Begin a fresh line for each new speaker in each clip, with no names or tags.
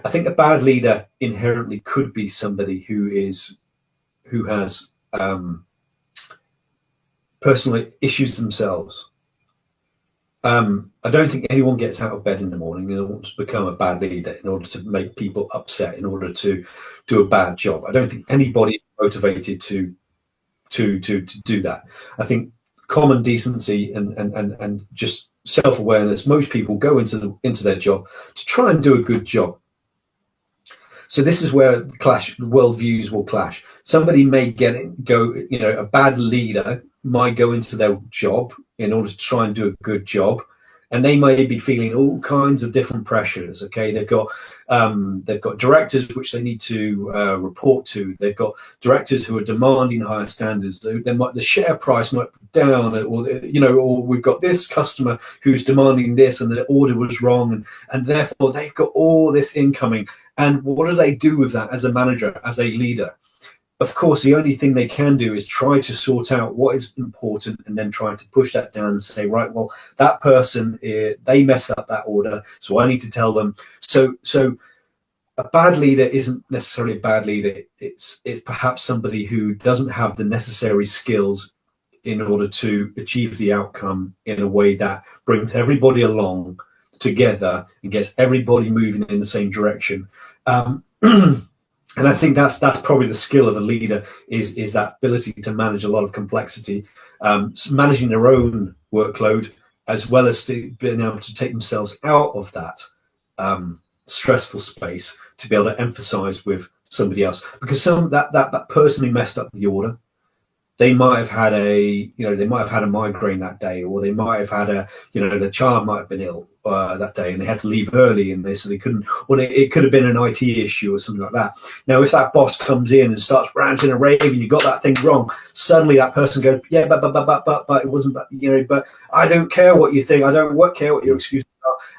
I think a bad leader inherently could be somebody who has personal issues themselves. I don't think anyone gets out of bed in the morning and wants to become a bad leader in order to make people upset, in order to do a bad job. I don't think anybody is motivated to do that. I think common decency and just self-awareness. Most people go into their job to try and do a good job. So this is where worldviews will clash. Somebody may a bad leader might go into their job in order to try and do a good job, and they may be feeling all kinds of different pressures. Okay, they've got directors which they need to report to. They've got directors who are demanding higher standards. The share price might be down, or we've got this customer who's demanding this, and the order was wrong, and therefore they've got all this incoming. And what do they do with that as a manager, as a leader? Of course, the only thing they can do is try to sort out what is important and then try to push that down and say, right, well, that person, they messed up that order, so I need to tell them. So a bad leader isn't necessarily a bad leader. It's perhaps somebody who doesn't have the necessary skills in order to achieve the outcome in a way that brings everybody along together and gets everybody moving in the same direction. And I think that's probably the skill of a leader, is that ability to manage a lot of complexity, managing their own workload, as well as being able to take themselves out of that stressful space to be able to emphasize with somebody else. Because that person who messed up the order, they might have had a migraine that day, or they might have had the child might have been ill that day and they had to leave early, and so they couldn't, or it could have been an IT issue or something like that. Now, if that boss comes in and starts ranting and raving, you got that thing wrong, suddenly that person goes, yeah, but it wasn't, but I don't care what you think, I don't care what your excuses are.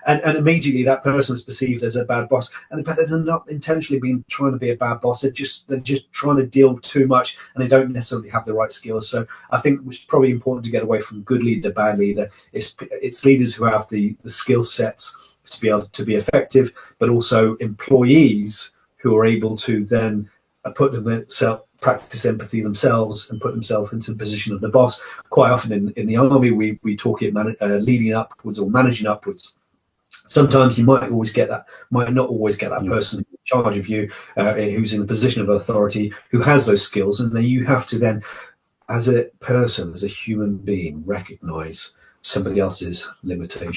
And immediately that person is perceived as a bad boss, but they're not intentionally being trying to be a bad boss. They're just trying to deal too much, and they don't necessarily have the right skills. So I think it's probably important to get away from good leader, bad leader. It's leaders who have the skill sets to be able to be effective, but also employees who are able to then practice empathy themselves and put themselves into the position of the boss. Quite often in the army, we talk it leading upwards or managing upwards. Sometimes you might not always get that person in charge of you, who's in a position of authority, who has those skills, and then you have to then, as a person, as a human being, recognize somebody else's limitation.